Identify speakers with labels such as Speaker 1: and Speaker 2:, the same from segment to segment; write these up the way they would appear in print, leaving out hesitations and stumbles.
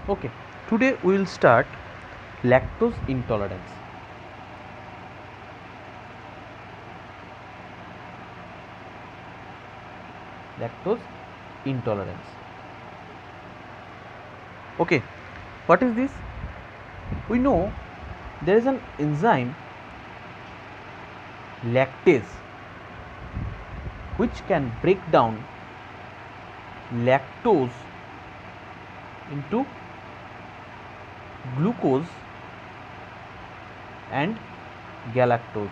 Speaker 1: Okay, today we will start lactose intolerance. Lactose intolerance. Okay, what is this? We know there is an enzyme lactase which can break down lactose into glucose and galactose.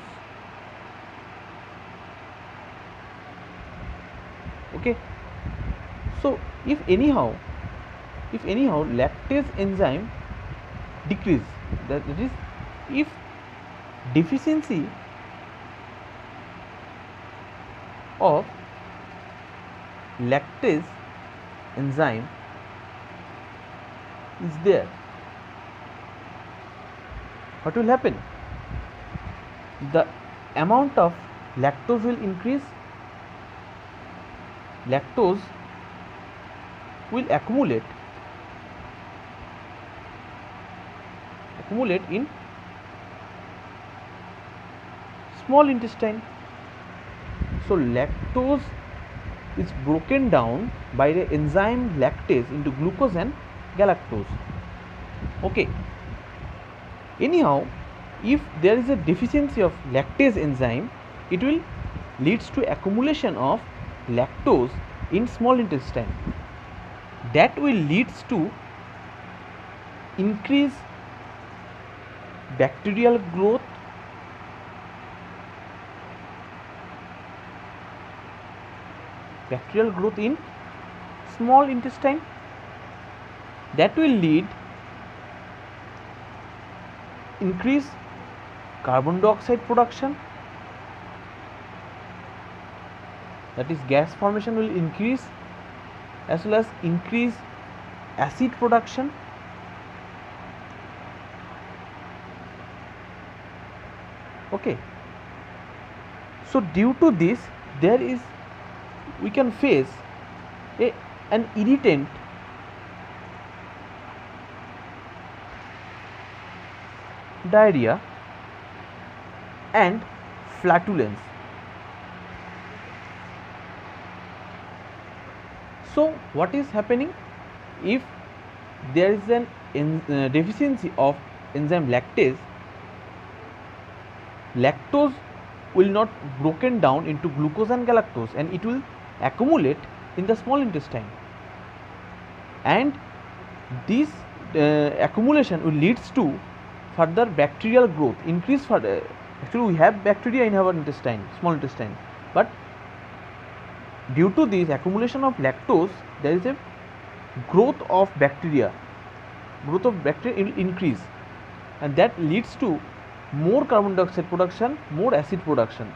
Speaker 1: Okay, so if anyhow lactase enzyme decrease, that is, if deficiency of lactase enzyme is there, what will happen? The amount of lactose will increase. Lactose will accumulate in small intestine. So lactose is broken down by the enzyme lactase into glucose and galactose. Okay, anyhow, if there is a deficiency of lactase enzyme, it will leads to accumulation of lactose in small intestine. That will leads to increase bacterial growth, in small intestine. That will lead increase carbon dioxide production, that is gas formation will increase, as well as increase acid production. Okay, so due to this we can face an irritant diarrhea and flatulence. So what is happening if there is an deficiency of enzyme lactase? Lactose will not broken down into glucose and galactose, and it will accumulate in the small intestine, and this accumulation will leads to further bacterial growth, increase further. Actually, we have bacteria in our intestine, small intestine, but due to this accumulation of lactose, there is a growth of bacteria. Growth of bacteria will increase, and that leads to more carbon dioxide production, more acid production,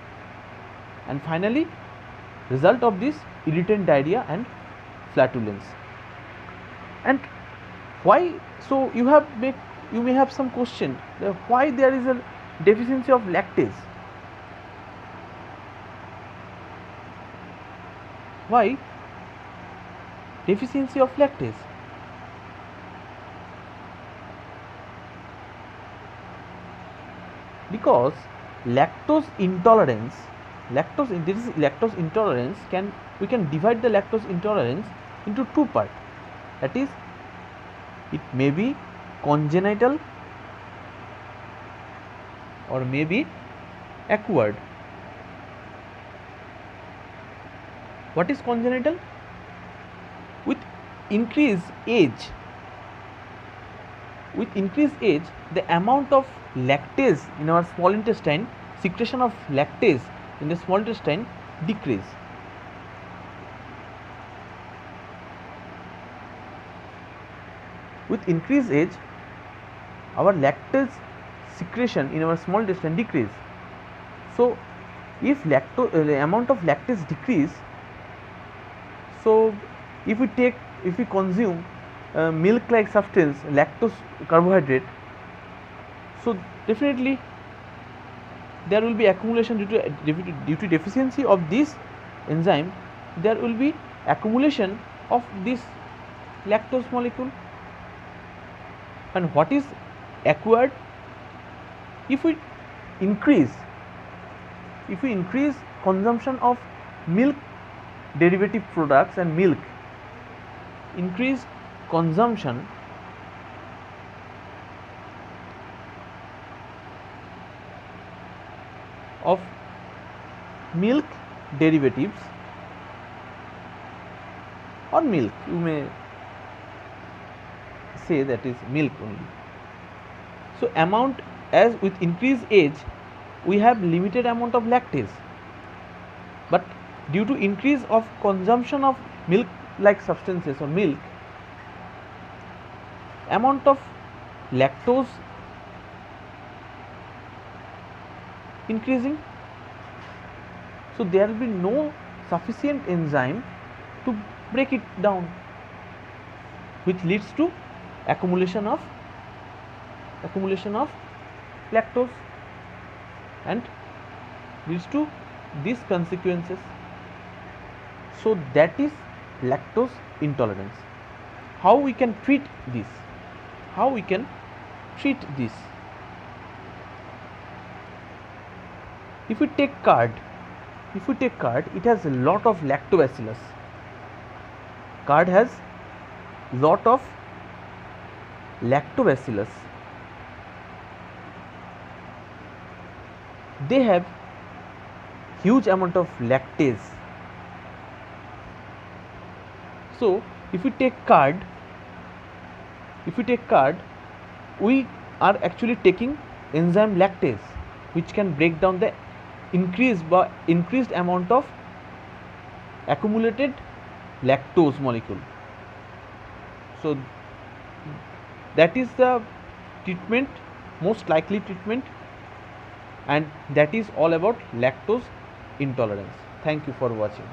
Speaker 1: and finally result of this irritant diarrhea and flatulence. And why? So you may have some question, why there is a deficiency of lactase? Why deficiency of lactase? Because lactose intolerance, we can divide the lactose intolerance into two parts. That is, it may be congenital or may be acquired. What is congenital? With increased age, the amount of lactase in our small intestine, secretion of lactase in the small intestine decrease. With increased age, our lactase secretion in our small intestine decrease. So if the amount of lactase decrease, so if we consume milk like substance, lactose carbohydrate, so definitely there will be accumulation due to deficiency of this enzyme. There will be accumulation of this lactose molecule. And what is acquired? If we increase consumption of milk derivative products and milk, increased consumption of milk derivatives or milk, you may say that is milk only. So amount, as with increased age we have limited amount of lactase, but due to increase of consumption of milk like substances or milk, amount of lactose increasing, so there will be no sufficient enzyme to break it down, which leads to accumulation of lactose and leads to these consequences. So that is lactose intolerance. How we can treat this? If we take curd, it has a lot of lactobacillus. Curd has lot of lactobacillus. They have huge amount of lactase. So if we take curd, we are actually taking enzyme lactase, which can break down the increased amount of accumulated lactose molecule. So that is the treatment, most likely treatment, and that is all about lactose intolerance. Thank you for watching.